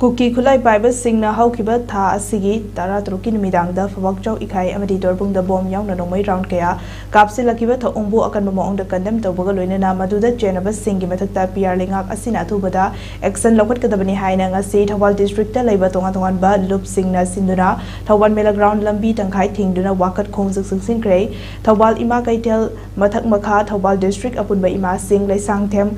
cookie खुलाई पाइबा सिंगना हौकिबा था असिगी तारा तरुकी निमिदांगदा फवकचौ इखाई अमदी दोरबुंगदा Baum याउना नोंमै round कया कापसिलकिबा थौंबु अकनबा मौंगदा कंडेम तौबगा लोइनना मदुदा चेनबा सिंगी मथक्ता पीआर लेंगाक असिना अथुबदा एक्शन लौखटकदबनी हाइना ngasi थौबाल डिस्ट्रिक्टता लैबा तोंगा तोंगानबा लुप सिंगना सिंदुना थौबाल मेला ग्राउंड लंबी तंखाई थिंगदुना वाकत खोंजक सिंसिनख्रे थौबाल इमा कैथेल मथक मखा थौबाल डिस्ट्रिक्ट अपुनबा इमा सिंग लैसांगथेम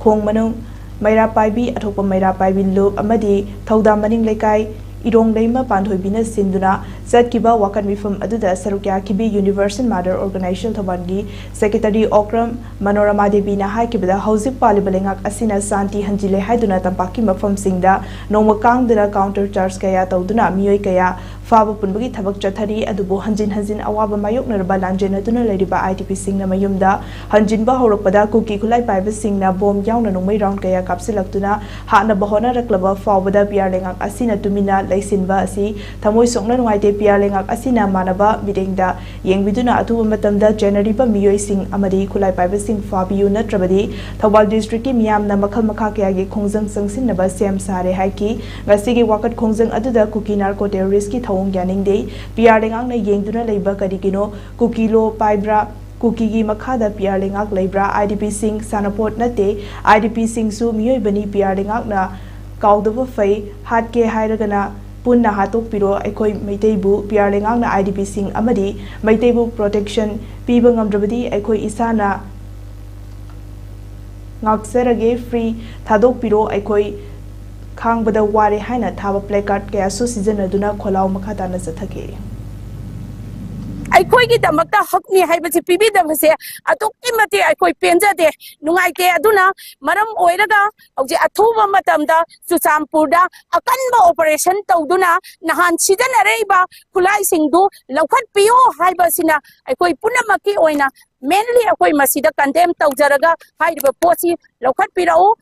खोंग मनुंग मैरा पाइबी अथोप मैरा पाइबी लुप अमदी थौदा मनिंग लेकाई इरोंग लेमा पांधोइबिना सिंदुना चटकिबा वाकन मिफम अदुदा सरुक्या किबी यूनिवर्सल मदर ऑर्गेनाइजेशन थौबानगी सेक्रेटरी ओक्रम मनोरमा देवी ना हाइकिबदा हौजिक पालिबलेंगाक असिना शांति हंजिले हाइदुना तंपाकी मफम सिंगदा नोंम कांगदना काउंटर चार्ज कया तौदुना मियोय कया फाब पुनबगी थबक चथरी अदुबो हंजिन हंजिन अवाबा मायोकनरबा लांजेनदुना लेरिबा आईटीपी सिंगना मयुमदा हंजिनबा हौरकपदा कुकी खुलाई पाइबा सिंगना बॉम याउना नोंमै राउंड कया कापसिलक्तुना हाना बहोना रक्लबा फावबदा पियार लेंगाक असिना तुमिना लैसिनबा असि थमोय सोंगना नुवाइते पियार लेंगाक असिना मानबा मिदेंगदा येंगबिदुना अथुबा मतमदा जेनरीबा मियोय सिंग अमदी खुलाई पाइबा सिंग फाबियु नत्रबदी थौबाल डिस्ट्रिक्ट की मियामना मखल मखा कयागी खोंजंग संगसिनबा सेम सारे हाइकी गसिगी वाकत खोंजंग अदुदा कुकी नार्को टेररिस्ट की यानिंगदे पियार लेंगाक ना येंगदुना लैबा करिगिनो कुकी लो पाइब्रा कुकी की मखादा पियार लेंगाक लैब्रा आईडीपी सिंग सानापोट नते आईडीपी सिंग सु मियोय बनी पियार लेंगाक ना काउदबो फै हाटके हाइरगना पुन्ना हातोकपिरो अखोय मैतेबु पियार लेंगाक ना आईडीपी सिंग अमदी मैतेबु प्रोटेक्शन पीबा ngamdrabadi अखोय इसाना ngakserage free thadokpiro अखोय खांगबदा वारे हाइना थाबा प्लेकार्ड कया सु सिजनदुना खोलाव मखाताना चथखे अखोय की दमकता हकनी हाइबसे पिबिदबसे अतुक्की मते अखोय पेंजदे नुंगाइते अदुना मरम ओइरगा औजे अथुबा मतमदा सुचामपुरदा अकनबा ऑपरेशन तौदुना नहान सिजनरेबा खुलाई सिंगदु लौखट पियो हाइबसिना अखोय पुनमकी ओइना मेनली अखोय मसिदा कंडेम तौजरगा हाइबा पोसी लौखट पिराउ